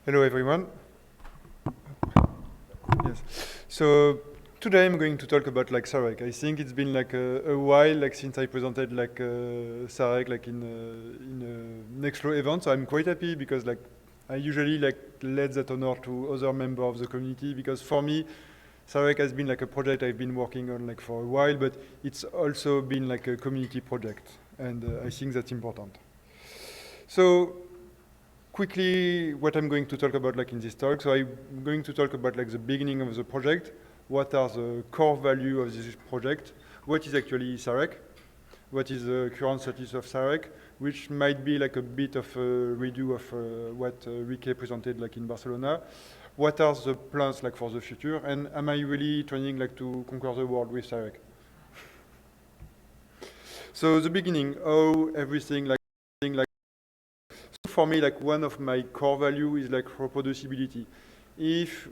Hello, everyone. Yes. So today I'm going to talk about like Sarek. I think it's been like a while like since I presented like Sarek like in a Nextflow event. So I'm quite happy because like I usually like let that honor to other members of the community because for me Sarek has been like a project I've been working on like for a while, but it's also been like a community project, and I think that's important. So quickly what I'm going to talk about like in this talk. So I'm going to talk about like the beginning of the project, what are the core value of this project, what is actually Sarek, what is the current status of Sarek, which might be like a bit of a redo of what Rike presented like in Barcelona. What are the plans like for the future, and am I really trying like to conquer the world with Sarek? So the beginning, how everything like for me, like one of my core value is like reproducibility. If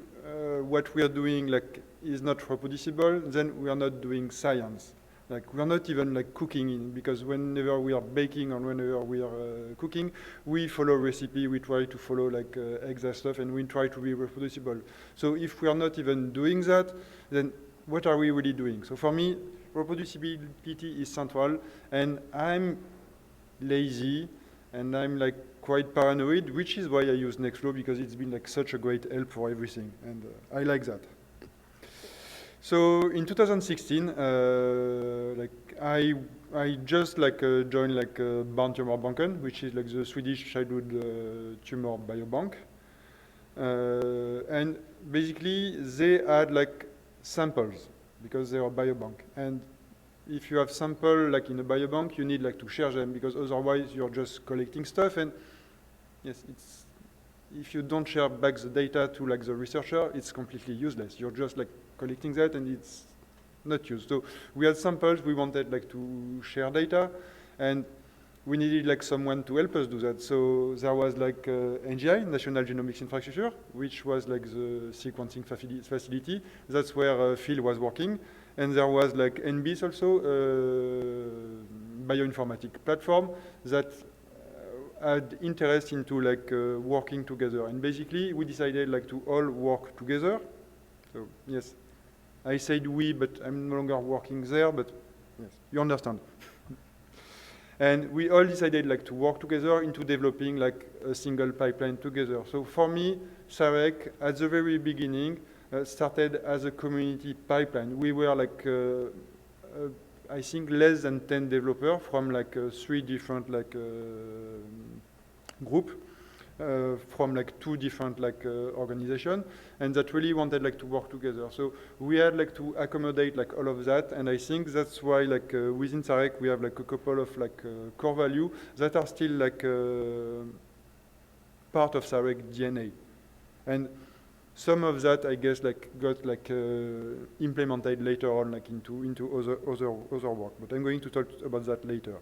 what we are doing like is not reproducible, then we are not doing science. Like we are not even like cooking in, because whenever we are baking or whenever we are cooking, we follow recipe, we try to follow like exact stuff, and we try to be reproducible. So if we are not even doing that, then what are we really doing? So for me, reproducibility is central, and I'm lazy, and I'm like quite paranoid, which is why I use Nextflow, because it's been like such a great help for everything, and I like that. So in 2016, like I just like joined like Barntumorbanken, which is like the Swedish childhood tumor biobank, and basically they had like samples because they are biobank, and if you have sample like in a biobank, you need like to share them, because otherwise you're just collecting stuff, and yes, it's if you don't share back the data to like the researcher, it's completely useless. You're just like collecting that, and it's not used. So we had samples, we wanted like to share data, and we needed like someone to help us do that. So there was like NGI, National Genomics Infrastructure, which was like the sequencing facility. That's where Phil was working. And there was like NBIS also, bioinformatics platform that had interest into like working together. And basically we decided like to all work together. So yes, I said we, but I'm no longer working there, but yes, you understand. And we all decided like to work together into developing like a single pipeline together. So for me, Sarek at the very beginning started as a community pipeline. We were like I think less than 10 developers from like 3 different like group. From like 2 different like organizations, and that really wanted like to work together. So we had like to accommodate like all of that, and I think that's why like within Sarek we have like a couple of like core value that are still like part of Sarek DNA, and some of that I guess like got like implemented later on like into other work, but I'm going to talk about that later.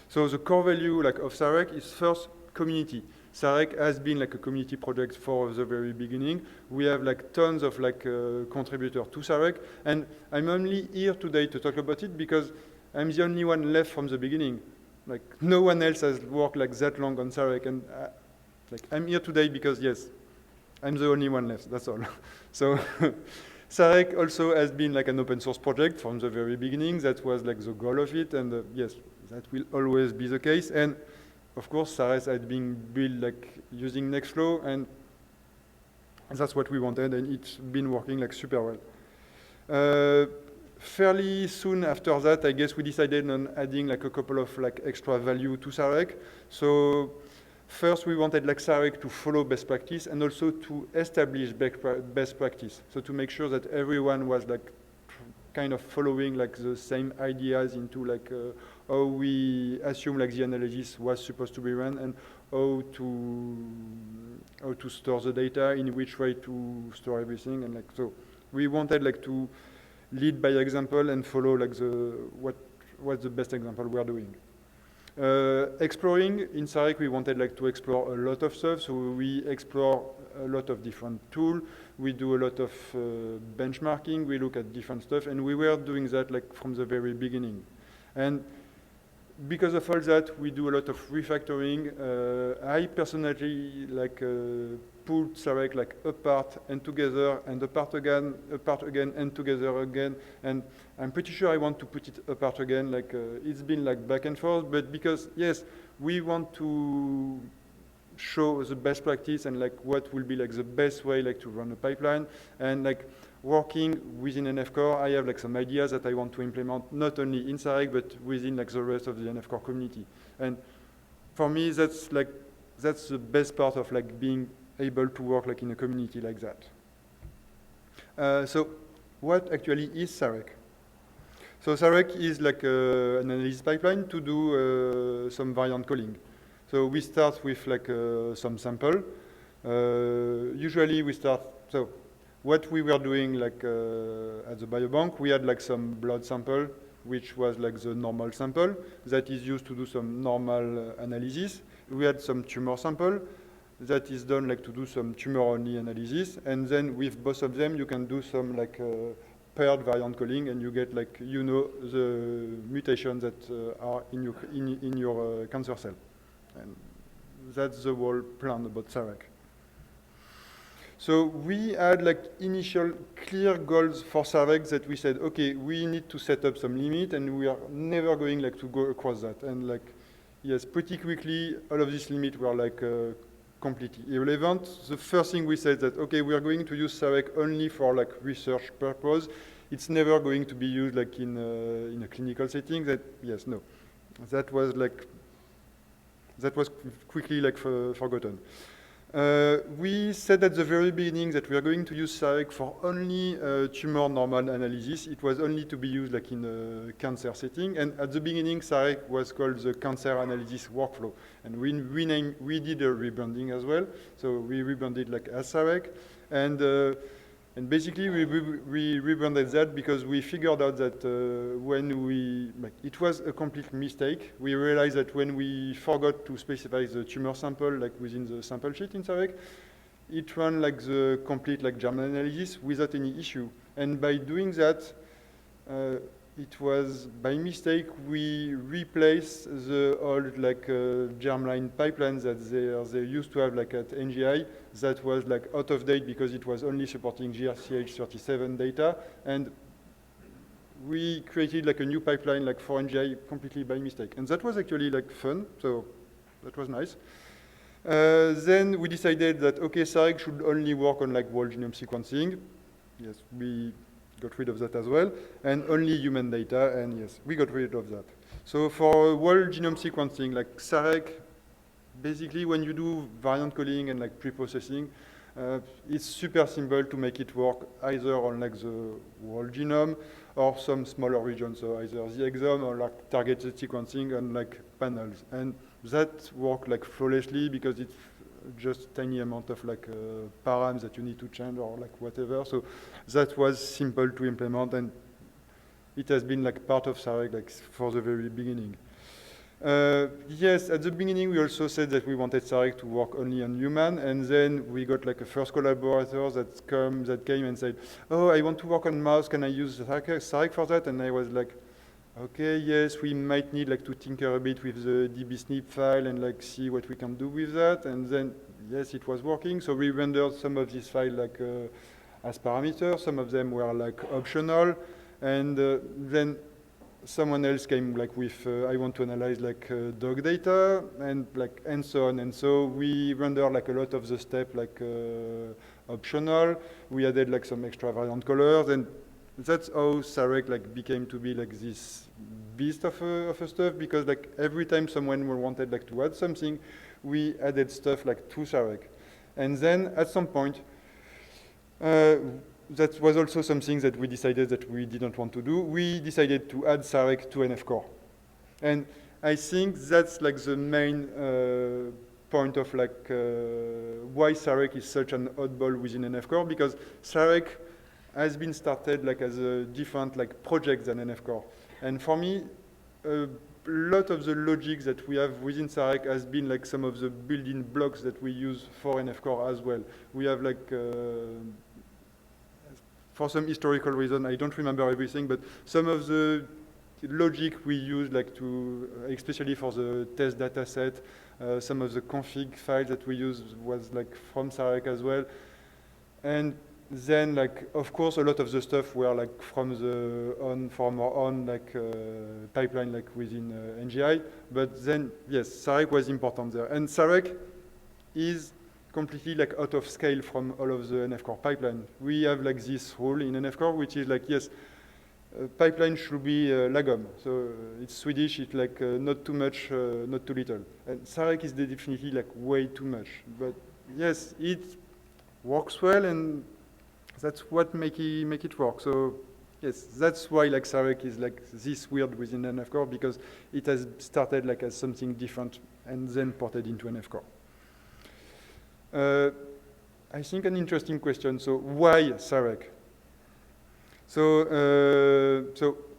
So the core value like of Sarek is first community. Sarek has been like a community project for the very beginning. We have like tons of like contributors to Sarek, and I'm only here today to talk about it because I'm the only one left from the beginning. Like no one else has worked like that long on Sarek, and like I'm here today because yes, I'm the only one left. That's all. So. Sarek also has been like an open source project from the very beginning. That was like the goal of it, and yes, that will always be the case. And of course, Sarek had been built like using Nextflow, and that's what we wanted, and it's been working like super well. Fairly soon after that, I guess we decided on adding like a couple of like extra value to Sarek. So first, we wanted like Sarek to follow best practice and also to establish best practice. So to make sure that everyone was like kind of following like the same ideas into like how we assume like the analysis was supposed to be run, and how to store the data, in which way to store everything, and like so we wanted like to lead by example and follow like what's the best example we are doing. Exploring in Sarek, we wanted like to explore a lot of stuff, so we explore a lot of different tools. We do a lot of benchmarking. We look at different stuff, and we were doing that like from the very beginning. And because of all that, we do a lot of refactoring. I personally pulled Sarek apart and together and apart again and together again. And I'm pretty sure I want to put it apart again. It's been back and forth, but because yes, we want to show the best practice and what will be the best way to run a pipeline. And working within NF Core, I have some ideas that I want to implement not only in Sarek but within the rest of the NF Core community. And for me, that's the best part of being able to work in a community like that. So what actually is Sarek? So Sarek is an analysis pipeline to do some variant calling. So we start with some sample. Usually we start, so what we were doing at the biobank, we had some blood sample, which was the normal sample that is used to do some normal analysis. We had some tumor sample that is done to do some tumor-only analysis. And then with both of them, you can do some paired variant calling, and you get the mutations that are in your cancer cell. And that's the whole plan about Sarek. So we had initial clear goals for Sarek that we said, okay, we need to set up some limit, and we are never going to go across that. And yes, pretty quickly, all of these limits were completely irrelevant. The first thing we said that, okay, we are going to use Sarek only for research purpose. It's never going to be used in a clinical setting. That yes, no, that was quickly forgotten. We said at the very beginning that we are going to use Sarek for only tumor normal analysis. It was only to be used in a cancer setting. And at the beginning, Sarek was called the cancer analysis workflow. And we did a rebranding as well. So we rebranded as Sarek. And basically, we rebranded that because we figured out that it was a complete mistake. We realized that when we forgot to specify the tumor sample within the sample sheet in Sarek, it ran the complete germ analysis without any issue. And by doing that, it was by mistake we replaced the old germline pipelines that they used to have at NGI that was out of date because it was only supporting GRCH37 data, and we created a new pipeline for NGI completely by mistake, and that was actually fun. So that was nice. Then we decided that okay, Sarek should only work on whole genome sequencing. Yes, we got rid of that as well, and only human data, and yes, we got rid of that. So for whole genome sequencing, Sarek, basically when you do variant calling and pre-processing, it's super simple to make it work either on the whole genome or some smaller regions, so either the exome or targeted sequencing on panels. And that worked flawlessly because it's just tiny amount of params that you need to change or whatever. So that was simple to implement, and it has been part of Sarek for the very beginning. Yes, at the beginning we also said that we wanted Sarek to work only on human, and then we got a first collaborator that came and said, oh, I want to work on mouse, can I use Sarek for that? And I was okay, yes, we might need to tinker a bit with the dbSNP file and see what we can do with that. And then, yes, it was working. So we rendered some of these files as parameters. Some of them were optional. And then someone else came with, I want to analyze dog data and so on. And so we rendered a lot of the step optional. We added some extra variant colors, and that's how Sarek became to be this beast of a stuff, because every time someone wanted to add something, we added stuff to Sarek. And then at some point, that was also something that we decided that we didn't want to do. We decided to add Sarek to NF Core. And I think that's the main point of why Sarek is such an oddball within NF Core, because Sarek has been started as a different project than NF Core. And for me, a lot of the logic that we have within Sarek has been some of the building blocks that we use for NF Core as well. We have for some historical reason, I don't remember everything, but some of the logic we use like to, especially for the test data set, some of the config files that we use was like from Sarek as well. And then like, of course, a lot of the stuff were like from our own like pipeline like within NGI. But then, yes, Sarek was important there. And Sarek is completely like out of scale from all of the NF Core pipeline. We have like this rule in NF Core, which is like, yes, pipeline should be lagom. So it's Swedish, it's like not too much, not too little. And Sarek is definitely like way too much. But yes, it works well, and that's what make it work. So yes, that's why like Sarek is like this weird within NF Core, because it has started like as something different and then ported into NF Core. I think an interesting question. So why Sarek? So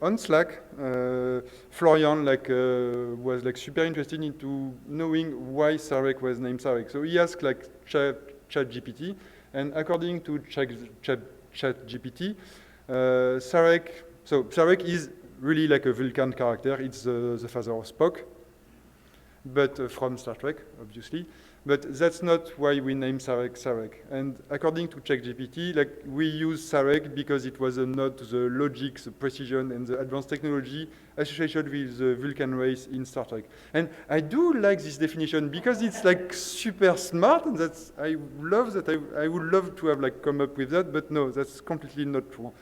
on Slack, Florian was like super interested into knowing why Sarek was named Sarek. So he asked like ChatGPT, and according to ChatGPT, Sarek is really like a Vulcan character. It's the father of Spock, but from Star Trek, obviously. But that's not why we name Sarek. And according to ChatGPT, like we use Sarek because it was a nod to the logic, the precision, and the advanced technology associated with the Vulcan race in Star Trek. And I do like this definition because it's like super smart, and I love that. I would love to have like come up with that, but no, that's completely not true.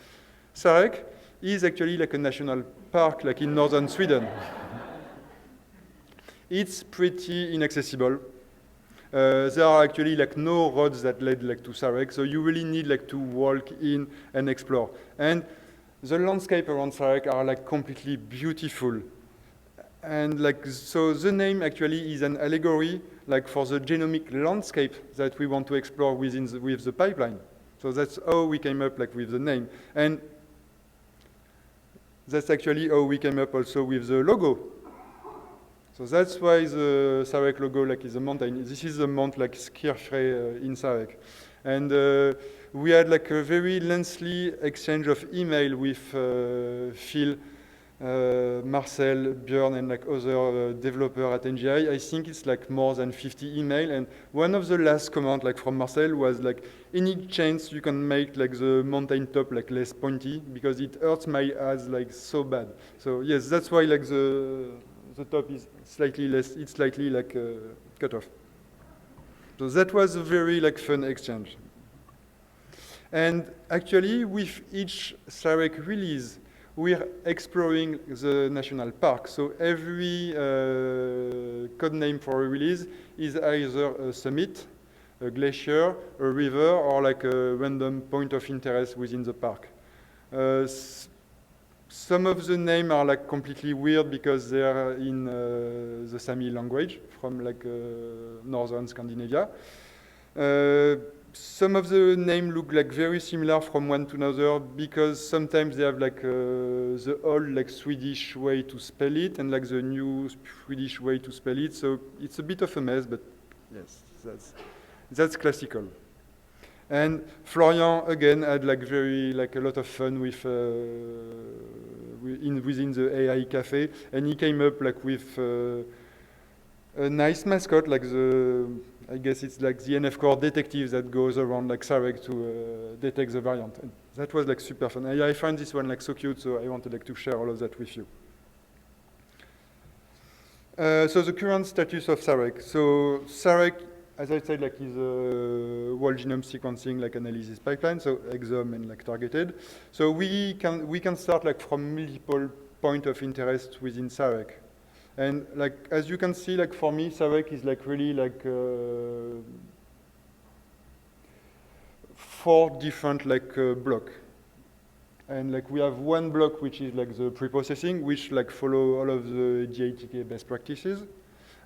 Sarek is actually like a national park, like in northern Sweden. It's pretty inaccessible. There are actually like no roads that lead like to Sarek, so you really need like to walk in and explore. And the landscape around Sarek are like completely beautiful. And like, so the name actually is an allegory like for the genomic landscape that we want to explore with the pipeline. So that's how we came up like with the name. And that's actually how we came up also with the logo. So that's why the Sarek logo like is a mountain. This is a mount like Skirfre in Sarek. And we had like a very lengthy exchange of email with Phil, Marcel, Björn, and like other developer at NGI. I think it's like more than 50 email. And one of the last comment like from Marcel was like, any chance you can make like the mountain top like less pointy, because it hurts my eyes like so bad. So yes, that's why like the top is slightly less, it's slightly like cut off. So that was a very like fun exchange. And actually with each Sarek release, we're exploring the national park. So every code name for a release is either a summit, a glacier, a river, or like a random point of interest within the park. Some of the names are like completely weird because they are in the Sami language from like northern Scandinavia. Some of the names look like very similar from one to another because sometimes they have like the old like Swedish way to spell it and like the new Swedish way to spell it. So it's a bit of a mess, but yes, that's classical. And Florian again had like a lot of fun with within the AI cafe, and he came up like with a nice mascot, like I guess it's like the NF Core detective that goes around like Sarek to detect the variant. And that was like super fun. I find this one like so cute, so I wanted like to share all of that with you. So the current status of Sarek. So Sarek, as I said, like is a whole genome sequencing like analysis pipeline, so exome and like targeted. So we can start like from multiple point of interest within Sarek. And like as you can see, like for me, Sarek is like really like 4 different like block. And like we have one block which is like the pre-processing, which like follow all of the GATK best practices.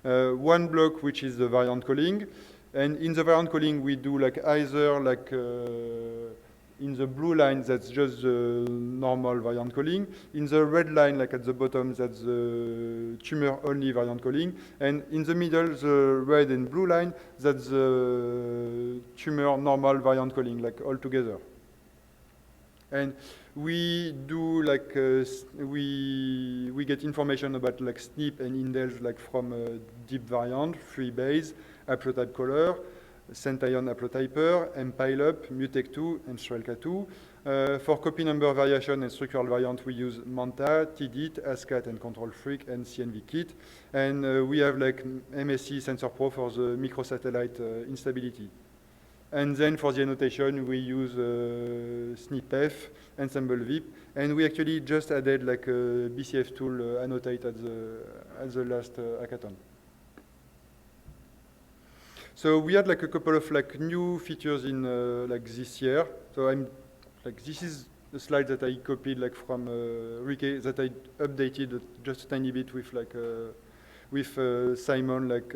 One block which is the variant calling, and in the variant calling we do like either like in the blue line that's just the normal variant calling, in the red line like at the bottom that's the tumor only variant calling, and in the middle the red and blue line that's the tumor normal variant calling like all together. And we do like we get information about like SNP and indels like from deep variant, FreeBase, haplotype caller, Centayon haplotyper, MPileup, Mutec2, and Strelka2. For copy number variation and structural variant, we use Manta, TDIT, ASCAT, and Control Freak, and CNVKit. And we have like MSC Sensor Pro for the microsatellite instability. And then for the annotation, we use SNPF, Ensemble VIP, and we actually just added like a BCF tool annotate at the last hackathon. So we had like a couple of like new features in like this year. So this is the slide that I copied like from Rike that I updated just a tiny bit with like with Simon like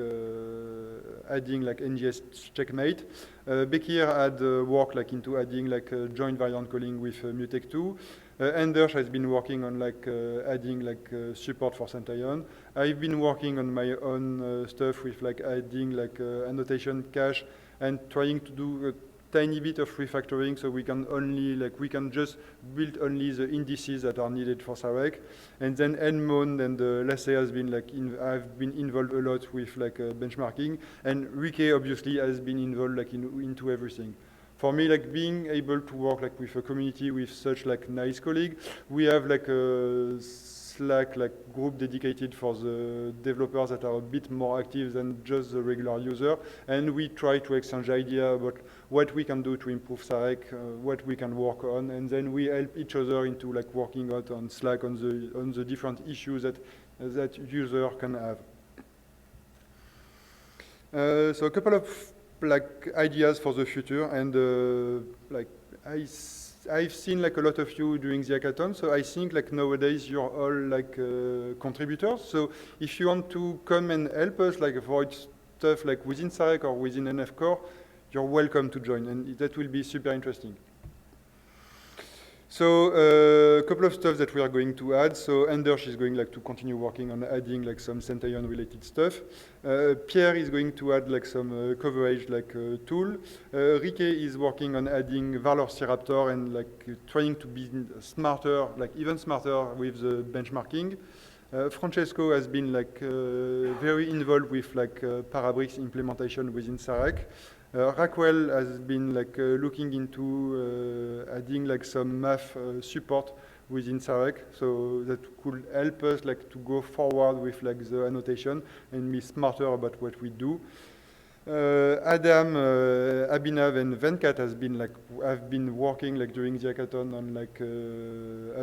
adding like NGS checkmate. Bekir had worked like into adding like joint variant calling with Mutec2. Anders has been working on like adding like support for Centayon. I've been working on my own stuff with like adding like annotation cache and trying to do a tiny bit of refactoring so we can only like we can just build only the indices that are needed for Sarek. And then Edmond and Lasse has been like I've been involved a lot with like benchmarking, and Rike obviously has been involved like into everything. For me, like being able to work like with a community with such like nice colleagues, we have like a Slack like group dedicated for the developers that are a bit more active than just the regular user, and we try to exchange ideas about what we can do to improve Sarek, what we can work on, and then we help each other into like working out on Slack on the different issues that user can have. So a couple of like ideas for the future, and like I've seen like a lot of you during the hackathon, so I think like nowadays you're all like contributors. So if you want to come and help us like avoid stuff like within Sarek or within NF Core, you're welcome to join, and that will be super interesting. So a couple of stuff that we are going to add. So Anders is going like to continue working on adding like some Centayon related stuff. Pierre is going to add like some coverage like tool. Rike is working on adding Velociraptor and like trying to be smarter, like even smarter with the benchmarking. Francesco has been like very involved with like Parabricks implementation within Sarek. Raquel has been like looking into adding like some math support within Sarek, so that could help us like to go forward with like the annotation and be smarter about what we do. Adam, Abhinav, and Venkat have been working like during the hackathon on like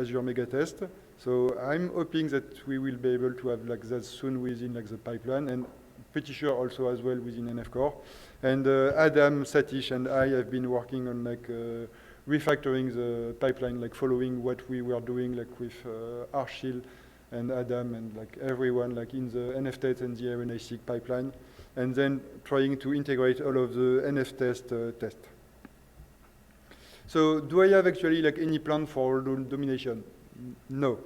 Azure Megatest. So I'm hoping that we will be able to have like that soon within like the pipeline, and pretty sure also as well within NF Core. And Adam, Satish, and I have been working on like refactoring the pipeline, like following what we were doing like with Arshil and Adam and like everyone like in the NFTest and the RNA-seq pipeline, and then trying to integrate all of the NFTest test. So do I have actually like any plan for domination? No.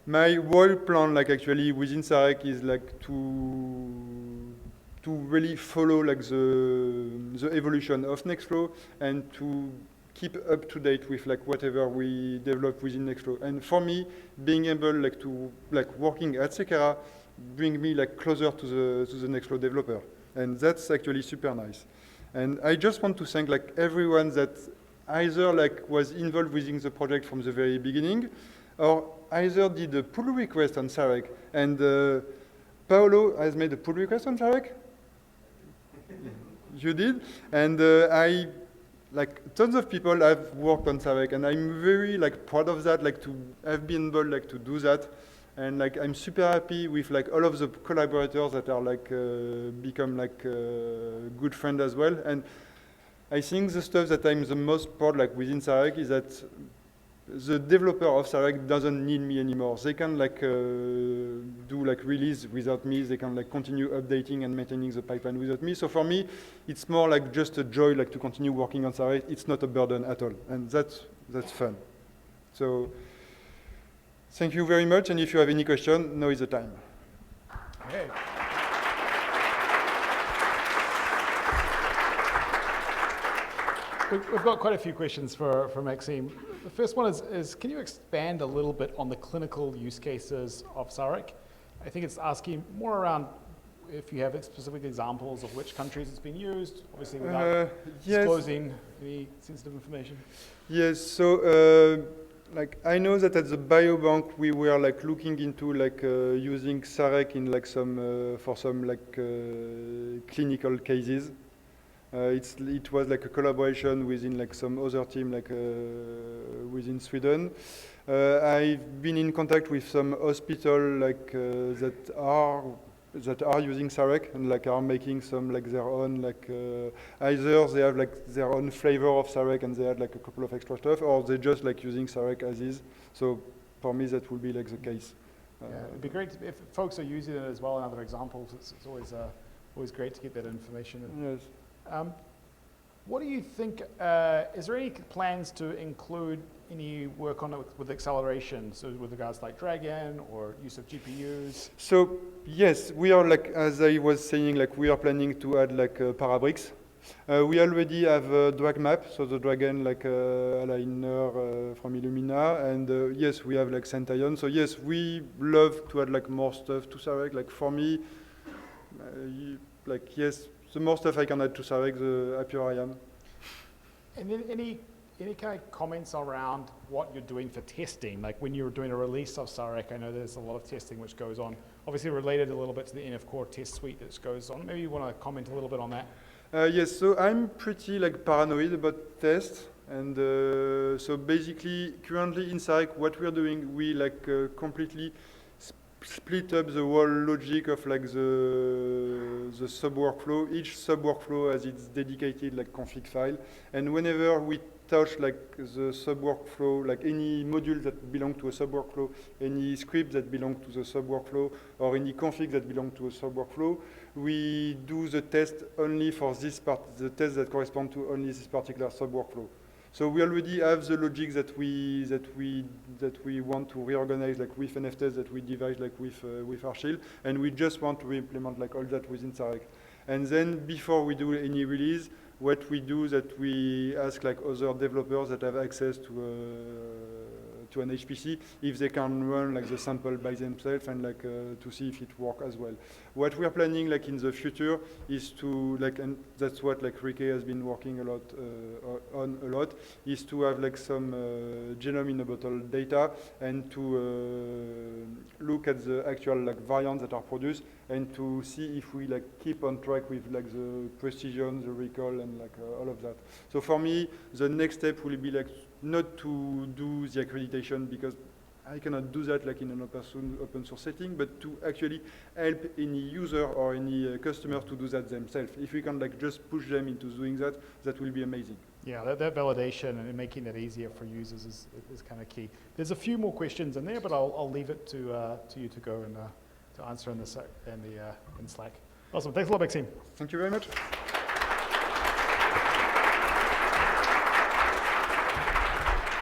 My whole plan like actually within Sarek is like to really follow like the evolution of Nextflow and to keep up to date with like whatever we develop within Nextflow. And for me, being able like to like working at Sekera bring me like closer to the Nextflow developer, and that's actually super nice. And I just want to thank like everyone that either like was involved within the project from the very beginning, or either did a pull request on Sarek. And Paolo has made a pull request on Sarek. You did, and I like tons of people have worked on Sarek, and I'm very like proud of that, like to have been able like to do that, and like I'm super happy with like all of the collaborators that are like become like good friends as well. And I think the stuff that I'm the most proud like within Sarek is that the developer of Sarek doesn't need me anymore. They can like do like release without me. They can like continue updating and maintaining the pipeline without me. So for me, it's more like just a joy like to continue working on Sarek. It's not a burden at all, and that's fun. So thank you very much. And if you have any question, now is the time. Hey. We've got quite a few questions for Maxime. The first one is can you expand a little bit on the clinical use cases of Sarek? I think it's asking more around if you have specific examples of which countries it's been used, obviously without disclosing any sensitive information. Yes, so like I know that at the biobank we were like looking into like using Sarek in like some for some like clinical cases. It was like a collaboration within like some other team like within Sweden. I've been in contact with some hospital like that are using Sarek and like are making some like their own like either they have like their own flavor of Sarek and they add like a couple of extra stuff, or they just like using Sarek as is. So for me that would be like the case. Yeah, it'd be great if folks are using it as well in other examples. It's always great to get that information. Yes. What do you think, is there any plans to include any work on it with acceleration, so with regards to like Dragon or use of GPUs? So yes, we are like, as I was saying, like we are planning to add like Parabricks. We already have a drag map, so the Dragon like aligner from Illumina, and yes, we have like Centayon. So yes, we love to add like more stuff to Sarek. Like for me, like yes, the more stuff I can add to Sarek, the happier I am. And then any kind of comments around what you're doing for testing? Like when you're doing a release of Sarek, I know there's a lot of testing which goes on. Obviously related a little bit to the NF Core test suite that goes on. Maybe you want to comment a little bit on that? Yes, so I'm pretty like paranoid about tests. And so basically, currently in Sarek, what we're doing, we like completely split up the whole logic of like the sub workflow. Each sub workflow has its dedicated like config file, and whenever we touch like the sub workflow, like any module that belong to a sub workflow, any script that belong to the sub workflow, or any config that belong to a sub workflow, we do the test only for this part, the test that correspond to only this particular sub workflow. So we already have the logic that we want to reorganize like with NFTs that we devise like with Archil, and we just want to implement like all that within Sarek. And then before we do any release, what we do is that we ask like other developers that have access to an HPC if they can run like the sample by themselves and like to see if it works as well. What we are planning like in the future is to like, and that's what like Ricky has been working a lot, is to have like some genome in a bottle data and to look at the actual like variants that are produced and to see if we like keep on track with like the precision, the recall, and like all of that. So for me, the next step will be like not to do the accreditation because I cannot do that like in an open source setting, but to actually help any user or any customer to do that themselves. If we can like just push them into doing that, that will be amazing. Yeah, that validation and making it easier for users is kind of key. There's a few more questions in there, but I'll leave it to you to go and to answer in Slack. Awesome. Thanks a lot, Maxime. Thank you very much.